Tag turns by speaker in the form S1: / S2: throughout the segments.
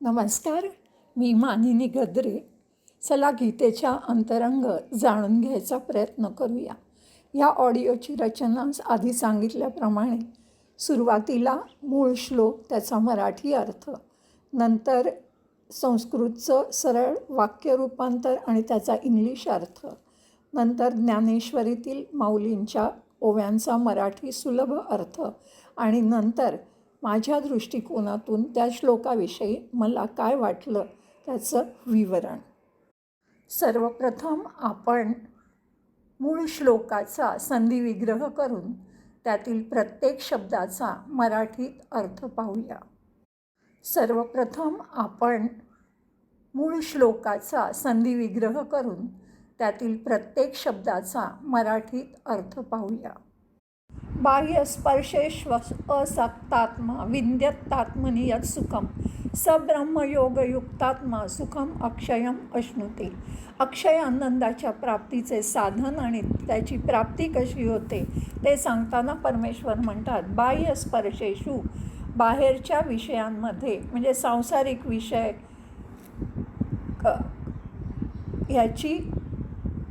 S1: नमस्कार, मी मानिनी गद्रे. चला गीतेच्या अंतरंग जाणून घ्यायचा प्रयत्न करूया. या ऑडिओची रचना आधी सांगितल्याप्रमाणे सुरुवातीला मूळ श्लोक, त्याचा मराठी अर्थ, नंतर संस्कृतचं सरळ वाक्य रूपांतर आणि त्याचा इंग्लिश अर्थ, नंतर ज्ञानेश्वरीतील माऊलींच्या ओव्यांचा मराठी सुलभ अर्थ आणि नंतर माझ्या दृष्टिकोनातून त्या श्लोकाविषयी मला काय वाटलं त्याचं विवरण. सर्वप्रथम आपण मूळ श्लोकाचा संधिविग्रह करून त्यातील प्रत्येक शब्दाचा मराठीत अर्थ पाहूया. सर्वप्रथम आपण मूळ श्लोकाचा संधिविग्रह करून त्यातील प्रत्येक शब्दाचा मराठीत अर्थ पाहूया. बाह्यस्पर्शेष्व असक्तात्मा विन्द्यत्तात्मनि यत् सुखम स ब्रह्मयोगयुक्तात्मा सुखम अक्षयम अश्नुते. अक्षय आनंदाच्या प्राप्तीचे साधन आणि त्याची प्राप्ती कशी होते ते सांगताना परमेश्वर म्हणतात, बाह्यस्पर्शेषु, बाहेरच्या विषयांमध्ये म्हणजे सांसारिक विषय ह्याची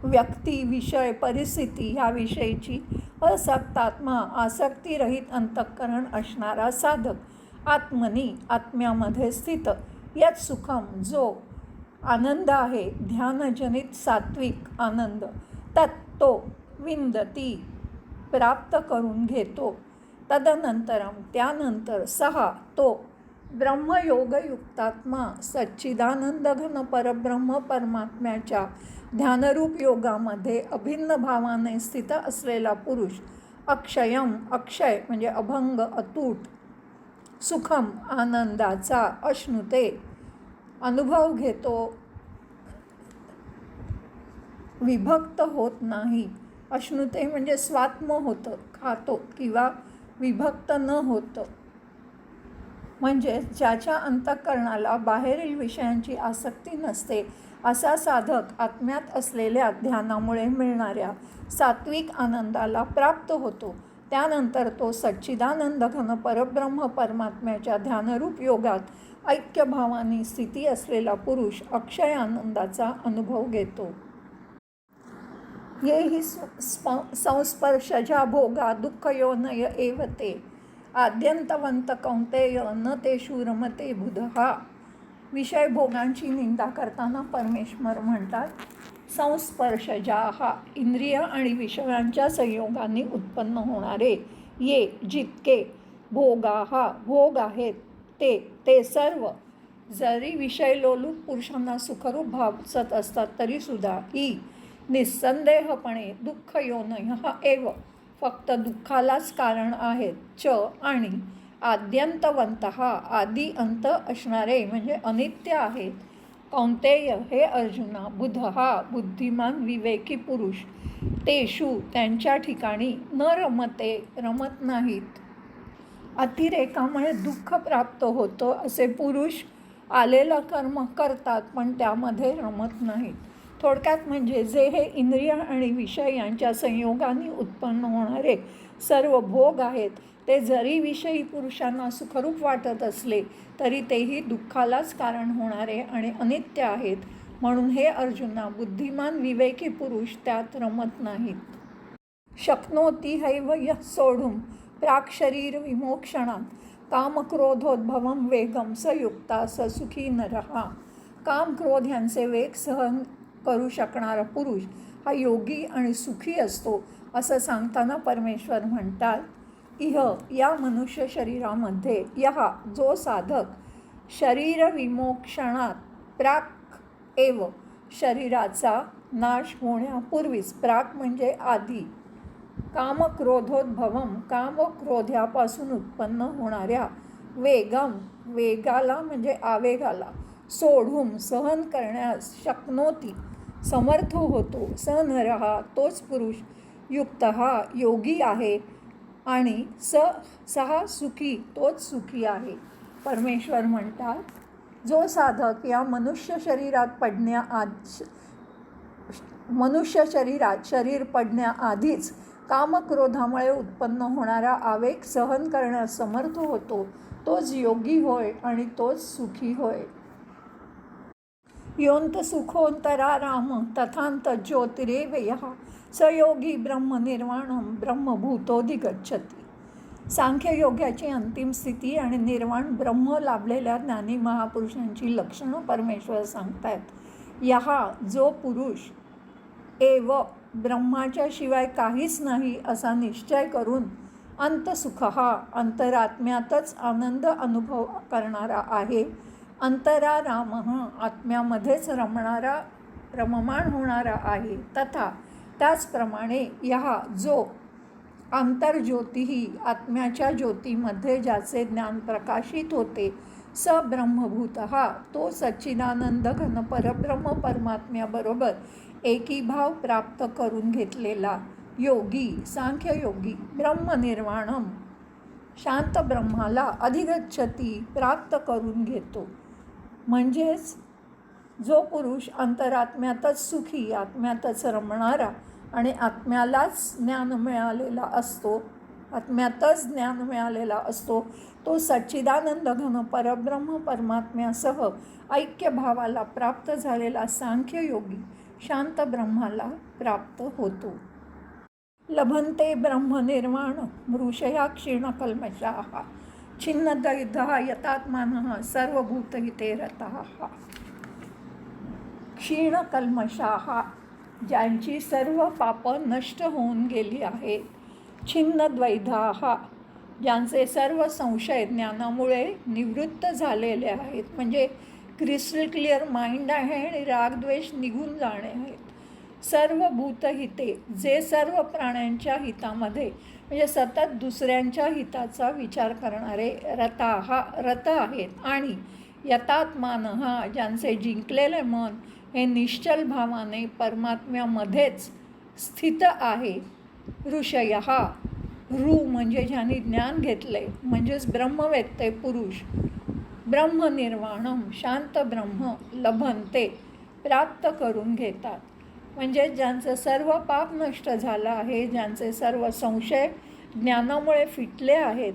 S1: व्यक्ती, विषय, परिस्थिती ह्या विषयीची असक्तात्मा, आसक्तीरहित अंतःकरण असणारा साधक, आत्मनी, आत्म्यामध्ये स्थित, यत् सुखम, जो आनंद आहे, ध्यानजनित सात्विक आनंद, तत्तो विंदती, प्राप्त करून घेतो, तदनंतरम, त्यानंतर, सहा, तो ब्रह्मयोगयुक्तात्मा, सच्चिदानंद घन परब्रह्म परमात्म्याच्या ध्यानरूप योगामध्ये अभिन्न भावाने स्थित असलेला पुरुष, अक्षयम, अक्षय म्हणजे अभंग, अतूट, सुखम, आनंदाचा, अश्नुते, अनुभव घेतो, विभक्त होत नाही. अश्नुते म्हणजे स्वात्म होतं, खातो किंवा विभक्त न होतं, म्हणजे ज्याच्या अंतःकरणाला बाहेरील विषयांची आसक्ती नसते असा साधक आत्म्यात असलेल्या ध्यानामुळे मिळणाऱ्या सात्विक आनंदाला प्राप्त होतो. त्यानंतर तो सच्चिदानंद घन परब्रह्म परमात्म्याच्या ध्यानरूप योगात ऐक्यभावानी स्थिती असलेला पुरुष अक्षय आनंदाचा अनुभव घेतो. ये ही संस्पर्शजा भोगा दुःखयोनय एव ते आद्यंतवंत कौंतेय न ते शूरमते बुधहा. विषय भोगांची निंदा करताना परमेश्वर म्हणतात, संस्पर्शजा हा इंद्रिय आणि विषयांच्या संयोगाने उत्पन्न होणारे ये जितके भोगा हा भोग आहेत ते सर्व जरी विषय लोलूप पुरुषांना सुखरूप भासत असतात तरीसुद्धा ही निस्संदेहपणे दुःखयोनय हा एव फक्त दुःखालाच कारण आहेत. च आणि आद्यंतवंत आदी अंत असणारे म्हणजे अनित्य आहेत. कौंतेय हे अर्जुना, बुध बुद्धिमान विवेकी पुरुष, तेषु त्यांच्या ठिकाणी न रमते रमत नाहीत. अतिरेकामुळे दुःख प्राप्त होतं असे पुरुष आलेलं कर्म करतात पण त्यामध्ये रमत नाहीत. थोडक्यात म्हणजे जे हे इंद्रिय आणि विषय यांच्या संयोगाने उत्पन्न होणारे सर्व भोग आहेत ते जरी विषयी पुरुषांना सुखरूप वाटत असले तरी तेही दुःखालाच कारण होणारे आणि अनित्य आहेत. म्हणून हे अर्जुना, बुद्धिमान विवेकी पुरुष त्यात रमत नाहीत. शक्नोती हैव यः सोढुं प्राक् शरीर विमोक्षणात् कामक्रोधोद्भवं वेगम स युक्ता स सुखी नरः. काम क्रोध यांचे वेग सहन करू शकणारा पुरुष हा योगी आणि सुखी असतो असं सांगताना परमेश्वर म्हणतात, इह या मनुष्य शरीरामध्ये यहा जो साधक शरीर विमोक्षणात प्राक एव शरीराचा नाश होण्यापूर्वीच, प्राक म्हणजे आधी, कामक्रोधोद्भवम कामक्रोध यापासून उत्पन्न होणाऱ्या, वेगम वेगाला म्हणजे आवेगाला, सोढून सहन करण्यास, शक्नोती समर्थ होतो, स नरहा तोच पुरुष, युक्त योगी आहे आणि सहा सुखी तोच सुखी आहे. परमेश्वर म्हणतात, जो साधक या मनुष्य शरीरात शरीर पडण्याआधीच कामक्रोधामुळे उत्पन्न होणारा आवेग सहन करण्यास समर्थ होतो तोच योगी होय आणि तोच सुखी होय. योंत सुखोंतराराम तथांत ज्योतिरेव यः स योगी ब्रह्मनिर्वाणं ब्रह्मभूतोऽधिगच्छति. सांख्ययोगाची अंतिम स्थिती आणि निर्वाण ब्रह्म लाभलेल्या ज्ञानी महापुरुषांची लक्षणं परमेश्वर सांगतायत. यहा जो पुरुष एव ब्रह्माच्या शिवाय काहीच नाही असा निश्चय करून अंतसुख हा अंतरात्म्यातच आनंद अनुभव करणारा आहे, अंतराराम आत्म्यामध्येच रममाण होणारा आहे, तथा त्याचप्रमाणे यहा जो अंतर्ज्योतिही आत्म्याच्या ज्योतीमध्ये ज्याचे ज्ञान प्रकाशित होते, स ब्रह्मभूत हा तो सच्चिदानंद घन परब्रह्म परमात्म्याबरोबर एकीभाव प्राप्त करून घेतलेला योगी सांख्ययोगी ब्रह्मनिर्वाणम शांत ब्रह्माला अधिगच्छती प्राप्त करून घेतो. म्हणजेच जो पुरुष अंतरात्म्यातच सुखी, आत्म्यातच रमणारा आणि आत्म्यातच ज्ञान मिळालेला असतो, तो सच्चिदानंद घन परब्रह्म परमात्म्यासह ऐक्यभावाला प्राप्त झालेला सांख्ययोगी शांत ब्रह्माला प्राप्त होतो. लभन्ते ब्रह्मनिर्वाण मृषया क्षीणकल्मषाः छिन्नद्वैधः यतात्मानः सर्वभूतहिते रताः. क्षीणकल्मषाः ज्यांची सर्व पापं नष्ट होऊन गेली आहेत, छिन्नद्वैधाः ज्यांचे सर्व संशय ज्ञानामुळे निवृत्त झालेले आहेत, म्हणजे क्रिस्टल क्लिअर माइंड आहे आणि रागद्वेष निघून जाणे आहेत. सर्व भूतहिते जे सर्व प्राण्यांच्या हितामध्ये म्हणजे सतत दुसऱ्यांच्या हिताचा विचार करणारे रत आहेत. आणि यतात्मानः ज्यांचे जिंकलेले मन हे निश्चल भावाने परमात्म्यामध्येच स्थित आहे. ऋषयः ऋ म्हणजे ज्यांनी ज्ञान घेतले म्हणजेच ब्रह्मवेत्ते पुरुष ब्रह्मनिर्वाणम शांत ब्रह्म लभन्ते प्राप्त करून घेतात. म्हणजे ज्यांचं सर्व पाप नष्ट झालं आहे, ज्यांचे सर्व संशय ज्ञानामुळे फिटले आहेत,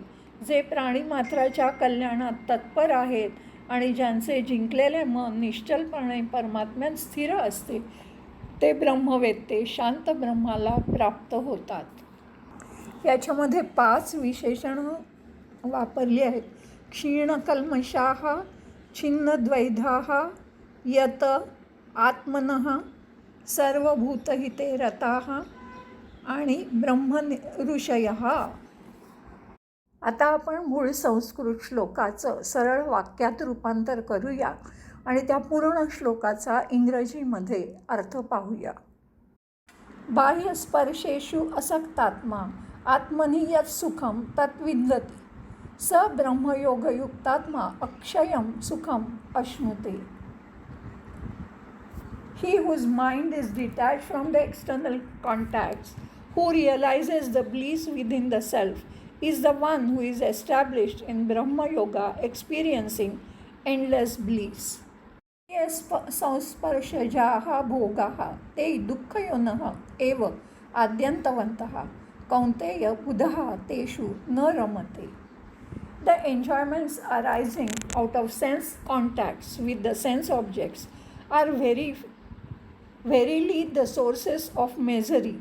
S1: जे प्राणीमात्राच्या कल्याणात तत्पर आहेत आणि ज्यांचे जिंकलेले मन निश्चलपणे परमात्म्यात स्थिर असते, ते ब्रह्मवेत्ते शांत ब्रह्माला प्राप्त होतात. याच्यामध्ये 5 विशेषणं वापरली आहेत. क्षीणकल्मषाः, छिन्नद्वैधाः, यत आत्मनः, सर्वभूतहिते रताः आणि ऋषयः. आता आपण मूळ संस्कृत श्लोकाचं सरळ वाक्यात रूपांतर करूया आणि त्या पूर्ण श्लोकाचा इंग्रजीमध्ये अर्थ पाहूया. बाह्यस्पर्शेषु असक्तात्मा आत्मनि यत् सुखं तत्विन्दति स ब्रह्मयोगयुक्तात्मा अक्षयं सुखम अश्नुते. He whose mind is detached from the external contacts, who realizes the bliss within the self, is the one who is established in Brahma Yoga, experiencing endless bliss. ये संस्पर्शजाः भोगाः ते दुःखयोनः एव आद्यन्तवन्तः कौन्तेय बुधः तेषु न रमते. The enjoyments arising out of sense contacts with the sense objects are verily the sources of misery.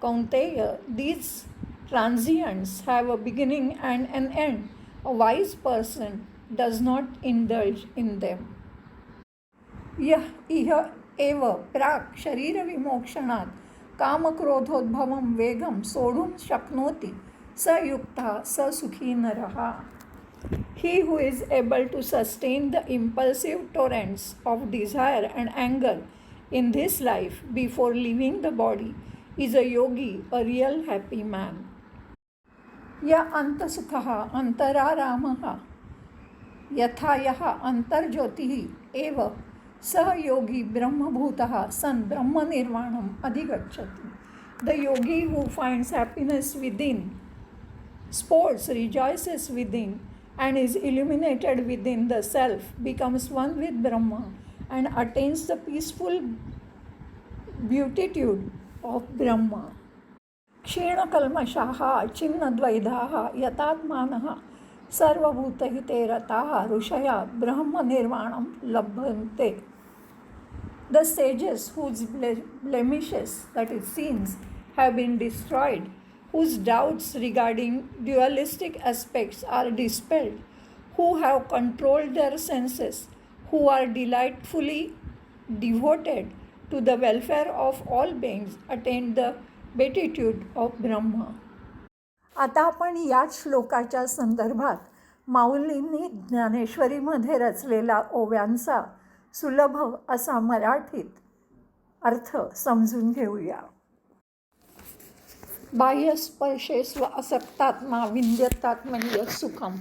S1: Kaunteya, these transients have a beginning and an end. A wise person does not indulge in them. यह इह एव प्राक् शरीर विमोक्षणात् कामक्रोधोद्भवं वेगं सोढुं शक्नोति स युक्तः स सुखी नरः. He who is able to sustain the impulsive torrents of desire and anger in this life before leaving the body is a yogi, a real happy man. या अंतसुखः अंतरारामः यथा यः अंतर्ज्योतिः एव सह योगी ब्रह्मभूतः सन् ब्रह्मनिर्वाणम् अधिगच्छति. The yogi who finds happiness within, sports, rejoices within, and is illuminated within the self becomes one with Brahma and attains the peaceful beatitude of Brahma. क्षीणकल्मषाः छिन्नद्वैधाः यतात्मानः सर्वभूतहिते रताः ऋषया ब्रह्मनिर्वाणं लभन्ते. The sages whose blemishes, that is sins, have been destroyed, whose doubts regarding dualistic aspects are dispelled, who have controlled their senses, who are delightfully devoted to the welfare of all beings, attain the beatitude of Brahma. आता आपण याच श्लोकाच्या संदर्भात माऊलींनी ज्ञानेश्वरीमध्ये रचलेला ओव्यांचा सुलभ असा मराठीत अर्थ समजून घेऊया. बाह्यस्पर्शे स्वअसक्तात्मा विंद्यतात्मनीय सुखम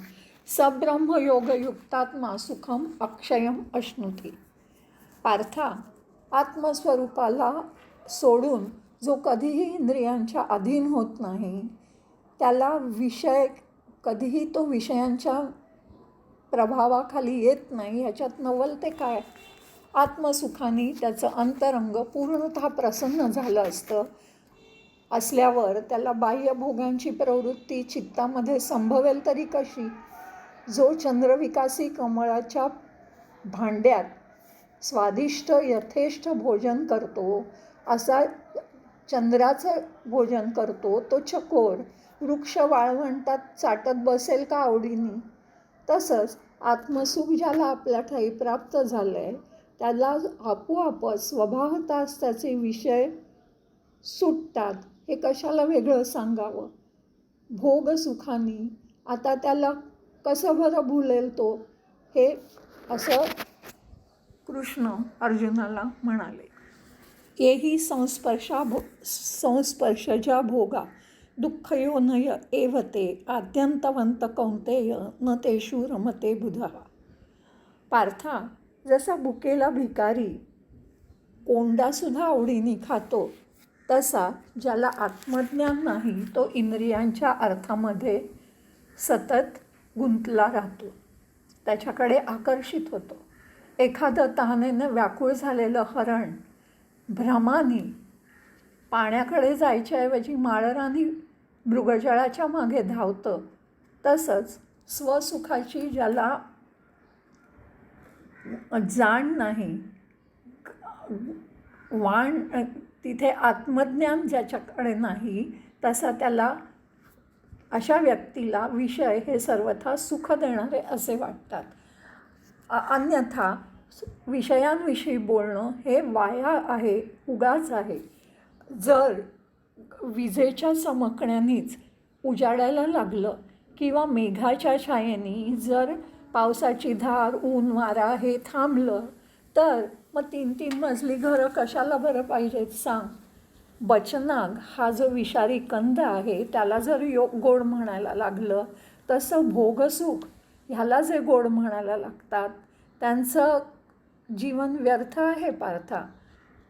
S1: सब्रह्मयोगयुक्तात्मा सुखम अक्षयम अश्नुती. पार्था, आत्मस्वरूपाला सोडून जो कधीही इंद्रियांच्या अधीन होत नाही, त्याला विषय कधीही तो विषयांच्या प्रभावाखाली येत नाही. ह्याच्यात नवल ते काय? आत्मसुखाने त्याचं अंतरंग पूर्णतः प्रसन्न झालं असल्यावर त्याला बाह्यभोगांची प्रवृत्ती चित्तामध्ये संभवेल तरी कशी? जो चंद्रविकासी कमळाच्या भांड्यात स्वादिष्ट यथेष्ट भोजन करतो, असा चंद्राचं भोजन करतो तो चकोर वृक्ष वाळवंटात चाटत बसेल का आवडीने? तसंच आत्मसुख ज्याला आपल्या ठाई प्राप्त झालं आहे, त्याला आपोआपच स्वभावताच त्याचे विषय सुटतात. हे कशाला वेगळं सांगावं? भोगसुखाने आता त्याला कसं बरं भुलेल तो? हे असं कृष्ण अर्जुनाला म्हणाले. येही संस्पर्शजा भोगा दुःखयोनय एव ते आद्यंतवंत कौंतेय न तेषु रमते बुधः. पार्था, जसा भुकेला भिकारी कोंडासुद्धा आवडीने खातो, तसा ज्याला आत्मज्ञान नाही तो इंद्रियांच्या अर्थामध्ये सतत गुंतला राहतो, त्याच्याकडे आकर्षित होतो. एखादं तहानेनं व्याकुळ झालेलं हरण भ्रमाने पाण्याकडे जायच्याऐवजी माळरानी मृगजळाच्या मागे धावतं. तसंच स्वसुखाची ज्याला जाण नाही, तिथे आत्मज्ञान ज्याच्याकडे नाही, तसा त्याला अशा व्यक्तीला विषय हे सर्वथा सुख देणारे असे वाटतात. अन्यथा विषयांविषयी बोलणं हे वाया आहे, उगाच आहे. जर विजेच्या चमकण्यानेच उजाडायला लागलं किंवा मेघाच्या छायेने जर पावसाची धार ऊन वारा हे थांबलं, तर मग 3-3 मजली घरं कशाला बरं पाहिजेत सांग? बचनाग हा जो विषारी कंद आहे, त्याला जर गोड म्हणायला लागलं, तसं भोगसुख ह्याला जे गोड म्हणायला लागतात त्यांचं जीवन व्यर्थ आहे. पार्था,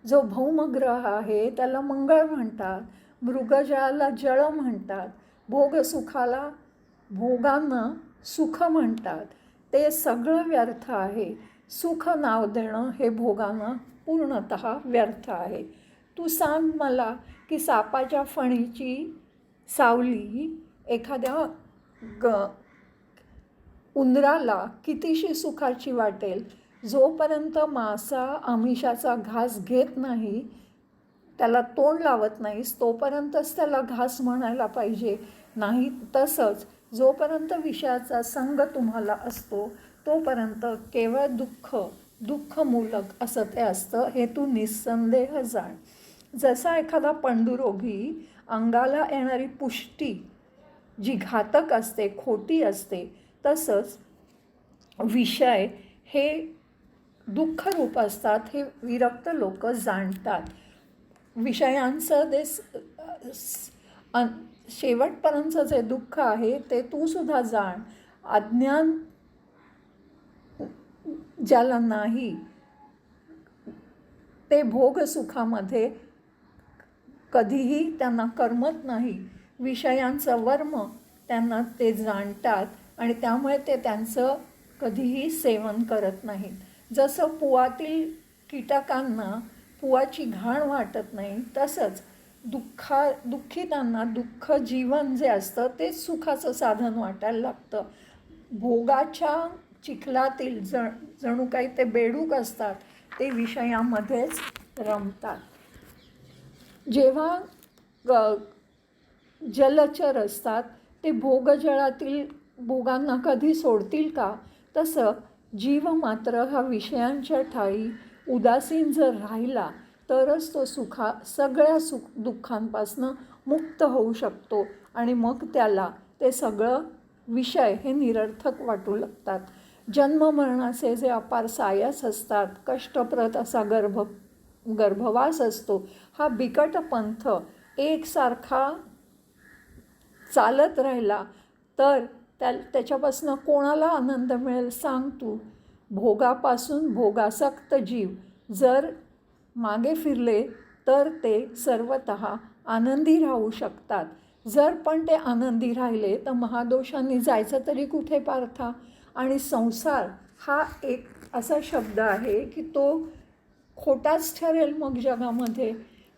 S1: जो भौमग्रह आहे त्याला मंगळ म्हणतात, मृगजळाला जळ म्हणतात, भोगसुखाला भोगांना सुख म्हणतात. ते सगळं व्यर्थ आहे. सुख नाव देणं हे भोगांना पूर्णतः व्यर्थ आहे. तू सांग मला की सापाच्या फणीची सावली एखाद्या उंदराला कितीशी सुखाची वाटेल? जोपर्यंत मासा आमिषाचा घास घेत नाही, त्याला तोंड लावत नाहीस, तोपर्यंतच त्याला घास म्हणायला पाहिजे. नाही तसंच जोपर्यंत विषयाचा संग तुम्हाला असतो तोपर्यंत केवळ दुःखमूलक असं ते असतं, हे तू निस्संदेह जाण. जसा एखादा पंडुरोगी अंगाला येणारी पुष्टी जी घातक असते, खोटी असते, तसंच विषय हे दुःखरूप असतात, हे विरक्त लोक जाणतात. विषयांचं ते शेवटपर्यंतचं जे दुःख आहे ते तू सुद्धा जाण. अज्ञान ज्याला नाही ते भोगसुखामध्ये कधीही त्यांना करमत नाही. विषयांचं वर्म त्यांना ते जाणतात आणि त्यामुळे ते त्यांचं कधीही सेवन करत नाहीत. जसं पुवातील कीटकांना पुवाची घाण वाटत नाही, तसंच दुःखितांना दुःख जीवन जे असतं तेच सुखाचं साधन वाटायला लागतं. भोगाच्या चिखलातील जणू काही ते बेडूक असतात, ते विषयामध्येच रमतात. जेव्हा जलचर असतात ते भोगजळातील भोगांना कधी सोडतील का, तसं जीव मात्र हा विषयांच्या ठायी उदासीन जर राहिला तरच तो सगळ्या दुःखांपासनं मुक्त होऊ शकतो आणि मग त्याला ते सगळं विषय हे निरर्थक वाटू लागतात. जन्ममरणाचे जे अपार सायास असतात, कष्टप्रद असा गर्भवास असतो, हा बिकट पंथ एकसारखा चालत राहिला तर त्याच्यापासून कोणाला आनंद मिळेल सांग तू. भोगापासून भोगासक्त जीव जर मागे फिरले तर ते सर्वतः आनंदी राहू शकतात. जर पण ते आनंदी राहिले तर महादोषांनी जायचं तरी कुठे पार्था. आणि संसार हा एक असा शब्द आहे की तो खोटाच ठरेल मग जगामध्ये.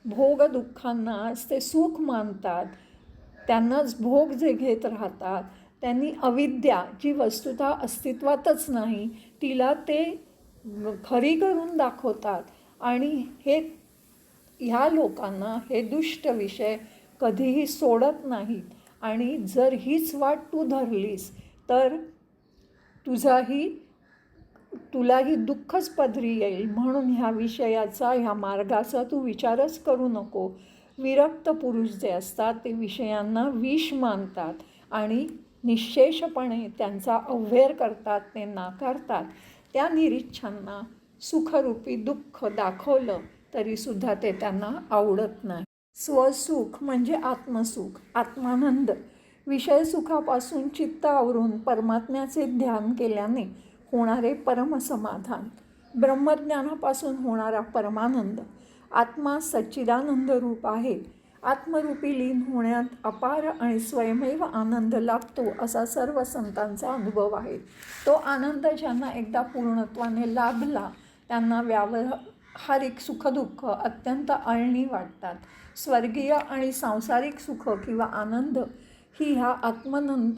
S1: भोग दुःखांनाच ते सुख मानतात, त्यांनाच भोग जे घेत राहतात, त्यांनी अविद्या जी वस्तुतः अस्तित्वातच नाही तिला ते खरी करून दाखवतात. आणि ह्या लोकांना हे दुष्ट विषय कधीही सोडत नाहीत. आणि जर हीच वाट तू धरलीस तर तुलाही दुःखच पदरी येईल. म्हणून ह्या विषयाचा, ह्या मार्गाचा तू विचारच करू नको. विरक्त पुरुष जे असतात ते विषयांना विष मानतात आणि निःशेषपणे त्यांचा अव्हेर करतात, ते नाकारतात. त्या निरीच्छांना सुखरूपी दुःख दाखवलं तरीसुद्धा ते त्यांना आवडत नाही. स्वसुख म्हणजे आत्मसुख, आत्मानंद. विषयसुखापासून चित्त आवरून परमात्म्याचे ध्यान केल्याने होणारे परमसमाधान, ब्रह्मज्ञानापासून होणारा परमानंद. आत्मा सच्चिदानंद रूप आहे. आत्मरूपी लीन होण्यात अपार आणि स्वयमेव आनंद लाभतो असा सर्व संतांचा अनुभव आहे. तो आनंद ज्यांना एकदा पूर्णत्वाने लाभला त्यांना व्यावहारिक सुखदुःख अत्यंत अळणी वाटतात. स्वर्गीय आणि सांसारिक सुख किंवा आनंद ही ह्या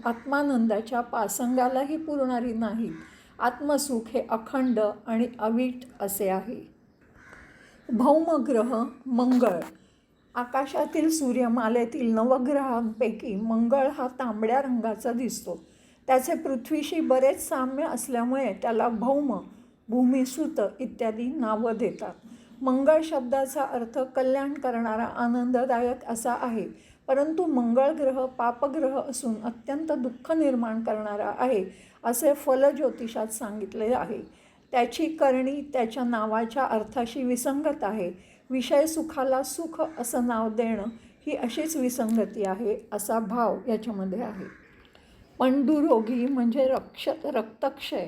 S1: आत्मानंदाच्या पासंगालाही पुरणारी नाहीत. आत्मसुख हे अखंड आणि अवीट असे आहे. भौमग्रह मंगळ. आकाशातील सूर्यमालेतील नवग्रहांपैकी मंगळ हा तांबड्या रंगाचा दिसतो. त्याचे पृथ्वीशी बरेच साम्य असल्यामुळे त्याला भौम, भूमिसुत इत्यादी नावं देतात. मंगळ शब्दाचा अर्थ कल्याण करणारा, आनंददायक असा आहे. परंतु मंगळ ग्रह पापग्रह असून अत्यंत दुःख निर्माण करणारा आहे असे फलज्योतिषात सांगितले आहे. त्याची करणी त्याच्या नावाच्या अर्थाशी विसंगत आहे. विषय सुखाला सुख असं नाव देणं ही अशीच विसंगती आहे असा भाव याच्यामध्ये आहे. पंडुरोगी म्हणजे रक्तक्षय.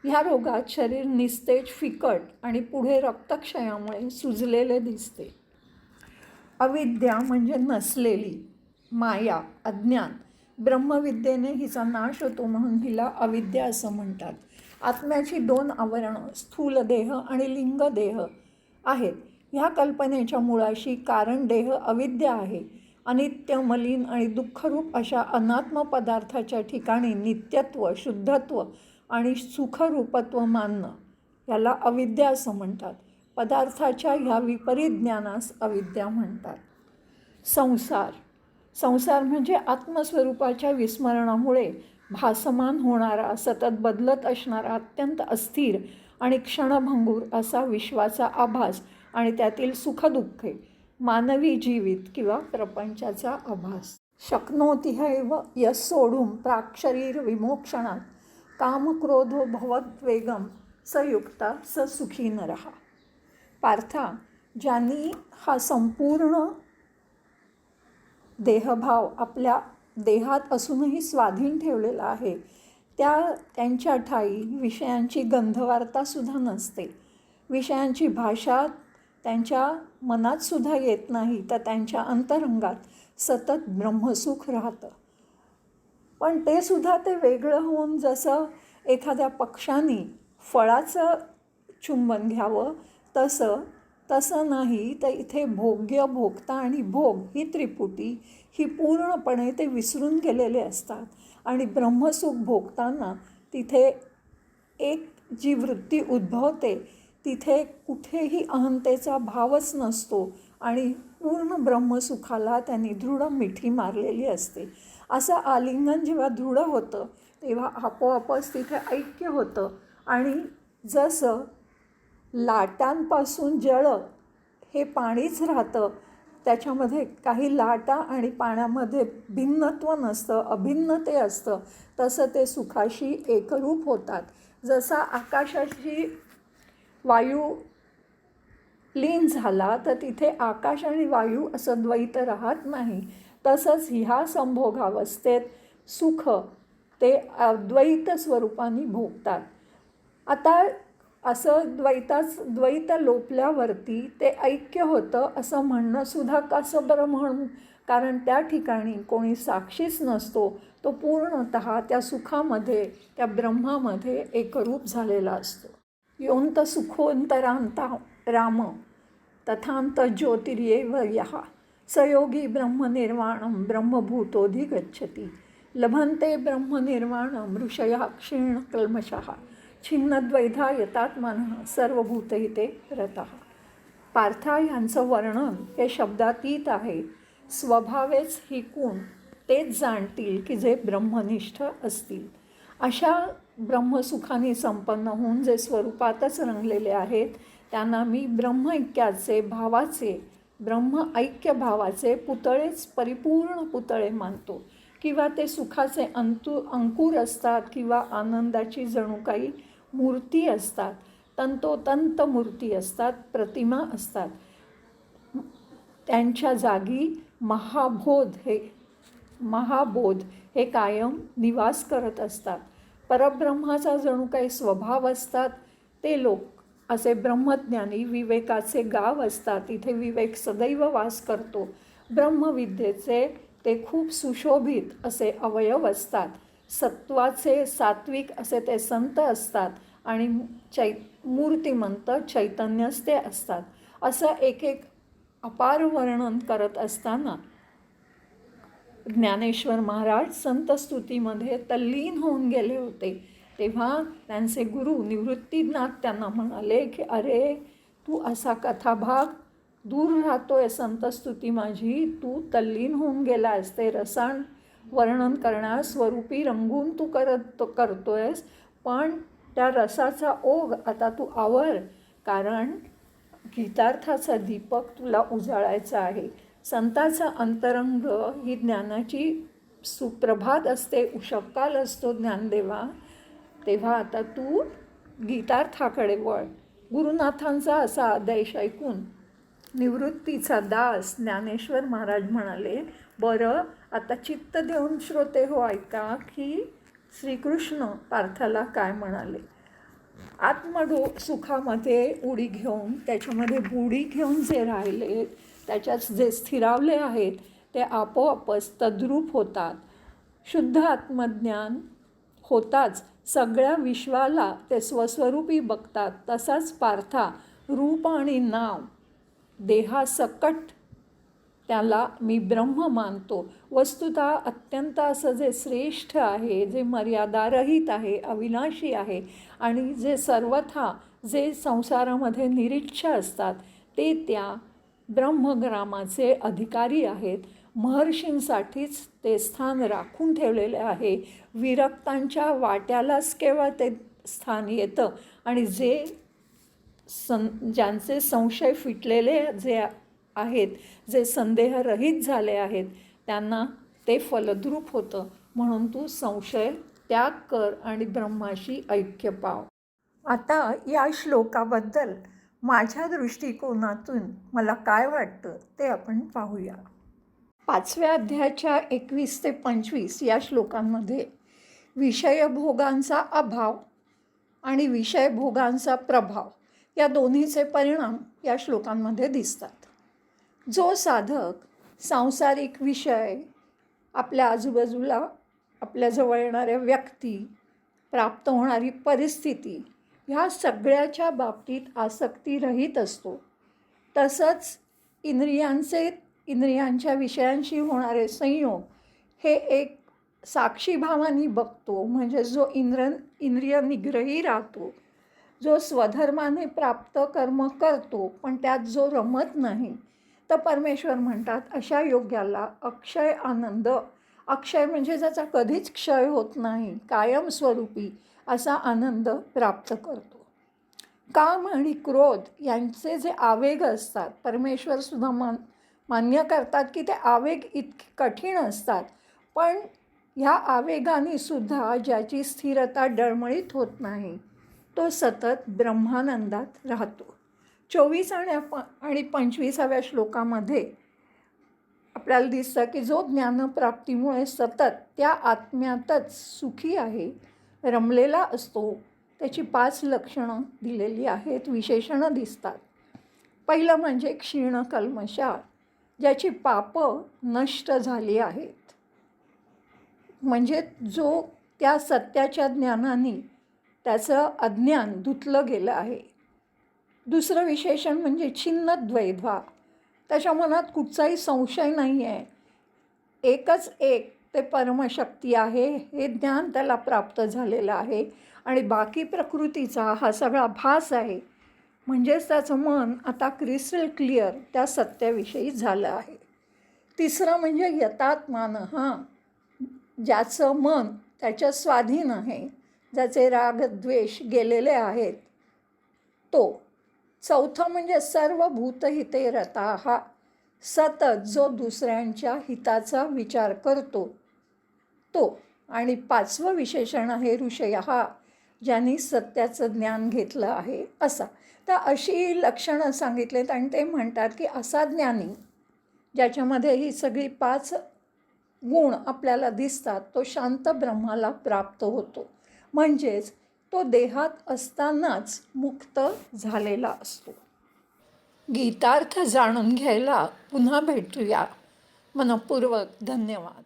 S1: ह्या रोगात शरीर निस्तेज, फिकट आणि पुढे रक्तक्षयामुळे सुजलेले दिसते. अविद्या म्हणजे नसलेली, माया, अज्ञान. ब्रह्मविद्येने हिचा नाश होतो म्हणून हिला अविद्या असं म्हणतात. आत्म्याची 2 आवरणं, स्थूल देह आणि लिंग देह आहेत. ह्या कल्पनेच्या मुळाशी कारण देह अविद्या आहे. अनित्य, मलिन आणि दुःखरूप अशा अनात्म पदार्थाच्या ठिकाणी नित्यत्व, शुद्धत्व आणि सुखरूपत्व मानणं याला अविद्या असं म्हणतात. पदार्थाच्या ह्या विपरीत ज्ञानास अविद्या म्हणतात. संसार म्हणजे आत्मस्वरूपाच्या विस्मरणामुळे भासमान होणारा, सतत बदलत असणारा, अत्यंत अस्थिर आणि क्षणभंगूर असा विश्वाचा आभास आणि त्यातील सुखदुःखे, मानवी जीवित किंवा प्रपंचाचा आभास. शक्नोतिहैव यस् सोढुं प्राक्शरीर विमोक्षणात कामक्रोधो भवद्वेगम सयुक्ता स सुखी नरः. पार्था, ज्यांनी हा संपूर्ण देहभाव आपल्या देहात असूनही स्वाधीन ठेवलेला आहे, त्यांच्या ठायी विषयांची गंधवार्तासुद्धा नसते. विषयांची भाषा त्यांच्या मनातसुद्धा येत नाही, तर त्यांच्या अंतरंगात सतत ब्रह्मसुख राहतं. पण ते सुद्धा ते वेगळं होऊन जसं एखाद्या पक्ष्याने फळाचं चुंबन घ्यावं तसं नाही, तर इथे भोग्य, भोगता आणि भोग ही त्रिपुटी ही पूर्णपणे ते विसरून गेलेले असतात. आणि ब्रह्मसुख भोगताना तिथे एक जी वृत्ती उद्भवते तिथे कुठेही अहंतेचा भावच नसतो आणि पूर्ण ब्रह्मसुखाला त्यांनी दृढ मिठी मारलेली असते. असं आलिंगन जेव्हा दृढ होतं तेव्हा आपोआपच तिथे ऐक्य होतं. आणि जसं लाटांपासून जळ हे पाणीच राहतं, त्याच्यामध्ये काही लाटा आणि पाण्यामध्ये भिन्नत्व नसतं, अभिन्न ते असतं, तसं ते सुखाशी एकरूप होतात. जसा आकाशाशी वायू लीन झाला तर तिथे आकाश आणि वायू असं द्वैत राहत नाही, तसंच ह्या संभोगावस्थेत सुख ते अद्वैत स्वरूपाने भोगतात. आता असं द्वैत लोपल्यावरती ते ऐक्य होतं असं म्हणणंसुद्धा कसं बरं म्हणू, कारण त्या ठिकाणी कोणी साक्षीच नसतो, तो पूर्णतः त्या सुखामध्ये त्या ब्रह्मामध्ये एकरूप झालेला असतो. योंत सुखोंतरांता राम तथांत ज्योतिर्येव यः सयोगी ब्रह्मनिर्वाणं ब्रह्मभूतोऽधिगच्छति लभन्ते ब्रह्मनिर्वाणं ऋषयः क्षीणकल्मषः छिन्नद्वैधा यतात्मनः सर्वभूतहिते रतः. पार्था यांचं वर्णन हे शब्दातीत आहे. स्वभावेच ही गुण तेच जाणतील की जे ब्रह्मनिष्ठ असतील. अशा ब्रह्मसुखाने संपन्न होऊन जे स्वरूपातच रंगलेले आहेत त्यांना मी ब्रह्मऐक्याचे भावाचे ब्रह्म ऐक्य भावाचे पुतळेच परिपूर्ण पुतळे मानतो. किंवा ते सुखाचे अंकुर असतात किंवा आनंदाची जणू काही मूर्ती असतात, तंतोतंत मूर्ती असतात, प्रतिमा असतात. त्यांच्या जागी महाबोध हे कायम निवास करत असतात. परब्रह्माचा जणू काही स्वभाव असतात. ते लोक असे ब्रह्मज्ञानी विवेकाचे गाव असतात. इथे विवेक सदैव वास करतो. ब्रह्मविद्येचे ते खूप सुशोभित असे अवयव असतात. सत्वाचे सात्विक असे ते संत असतात आणि मूर्तिमंत चैतन्यच ते असतात. असं एक अपार वर्णन करत असताना ज्ञानेश्वर महाराज संतस्तुतीमध्ये तल्लीन होऊन गेले होते. तेव्हा त्यांचे गुरु निवृत्तीनाथ त्यांना म्हणाले की अरे तू असा कथाभाग दूर राहतोय, संतस्तुती माझी तू तल्लीन होऊन गेला आहेस, ते रसायन वर्णन करण्यास स्वरूपी रंगून तू करतोयस, पण त्या रसाचा ओघ आता तू आवर, कारण गीतार्थाचा दीपक तुला उजाळायचा आहे. संताचा अंतरंग ही ज्ञानाची सुप्रभात असते, उषःकाल असतो ज्ञानदेवा. तेव्हा आता तू गीतार्थाकडे वळ. गुरुनाथांचा असा आदेश ऐकून निवृत्तीचा दास ज्ञानेश्वर महाराज म्हणाले, बरं आता चित्त देऊन श्रोते हो ऐका की श्रीकृष्ण पार्थाला काय म्हणाले. सुखामध्ये उडी घेऊन त्याच्यामध्ये बुडी घेऊन जे राहिले त्याच्यात जे स्थिरावले आहेत ते आपोआपच तद्रूप होतात. शुद्ध आत्मज्ञान होताच सगळ्या विश्वाला ते स्वस्वरूपी बघतात. तसाच पार्था रूप आणि नाव देहासकट त्याला मी ब्रह्म मानतो. वस्तुतः अत्यंत असं जे श्रेष्ठ आहे, जे मर्यादारहित आहे, अविनाशी आहे आणि जे सर्वथा जे संसारामध्ये निरीच्छ असतात ते त्या ब्रह्मग्रामाचे अधिकारी आहेत. महर्षींसाठीच ते स्थान राखून ठेवलेले आहे. विरक्तांच्या वाट्यालाच केवळ ते स्थान येतं आणि ज्यांचे संशय फिटलेले जे आहेत, जे संदेहरहित झाले आहेत त्यांना ते फलद्रूप होतं. म्हणून तू संशय त्याग कर आणि ब्रह्माशी ऐक्य पाव. आता या श्लोकाबद्दल माझ्या दृष्टिकोनातून मला काय वाटतं ते आपण पाहूया. 5व्या अध्यायाच्या 21 ते 25 या श्लोकांमध्ये विषयभोगांचा अभाव आणि विषयभोगांचा प्रभाव या दोन्हीचे परिणाम या श्लोकांमध्ये दिसतात. जो साधक सांसारिक विषय, आपल्या आजूबाजूला आपल्याजवळ येणाऱ्या व्यक्ती, प्राप्त होणारी परिस्थिती ह्या सगळ्याच्या बाबतीत आसक्तीरहित असतो, तसंच इंद्रियांच्या विषयांशी होणारे संयोग हे एक साक्षी भावानी बघतो, म्हणजे जो इंद्रिय निग्रही राहतो, जो स्वधर्माने प्राप्त कर्म करतो पण त्यात जो रमत नाही, तर परमेश्वर म्हणतात अशा योग्याला अक्षय आनंद, अक्षय म्हणजे ज्याचा कधीच क्षय होत नाही, कायमस्वरूपी असा आनंद प्राप्त करतो. काम आणि क्रोध यांचे जे आवेग असतात, परमेश्वरसुद्धा मान्य करतात की ते आवेग इतके कठीण असतात, पण ह्या आवेगाने सुद्धा ज्याची स्थिरता डळमळीत होत नाही, तो सतत ब्रह्मानंदात राहतो. 24 आणि 25व्या श्लोकामध्ये आपल्याला दिसतं की जो ज्ञानप्राप्तीमुळे सतत त्या आत्म्यातच सुखी आहे, रमलेला असतो, त्याची 5 लक्षणं दिलेली आहेत, विशेषणं दिसतात. पहिलं म्हणजे क्षीण कल्मषा, ज्याची पापं नष्ट झाली आहेत, म्हणजे जो त्या सत्याच्या ज्ञानाने त्याचं अज्ञान धुतलं गेलं आहे. दुसरं विशेषण म्हणजे छिन्न द्वैधा, त्याच्या मनात कुठचाही संशय नाही आहे, एकच एक ते परमशक्ती आहे हे ज्ञान त्याला प्राप्त झालेलं आहे आणि बाकी प्रकृतीचा हा सगळा भास आहे. म्हणजेच त्याचं मन आता क्रिस्टल क्लिअर त्या सत्याविषयी झालं आहे. तिसरं म्हणजे यतात्मान, ज्याचं मन त्याच्या स्वाधीन आहे, ज्याचे राग द्वेष गेलेले आहेत, तो. चौथं म्हणजे सर्व भूतहिते रताः, सतत जो दुसऱ्यांच्या हिताचा विचार करतो, तो. आणि 5वं विशेषण आहे ऋषयः, ज्यांनी सत्याचं ज्ञान घेतलं आहे असा. तर अशी लक्षणं सांगितलेत आणि ते म्हणतात की असा ज्ञानी ज्याच्यामध्ये ही सगळी 5 गुण आपल्याला दिसतात, तो शांत ब्रह्माला प्राप्त होतो, म्हणजेच तो देहात असतानाच मुक्त झालेला असतो. गीतार्थ जाणून घ्यायला पुन्हा भेटूया. मनःपूर्वक धन्यवाद.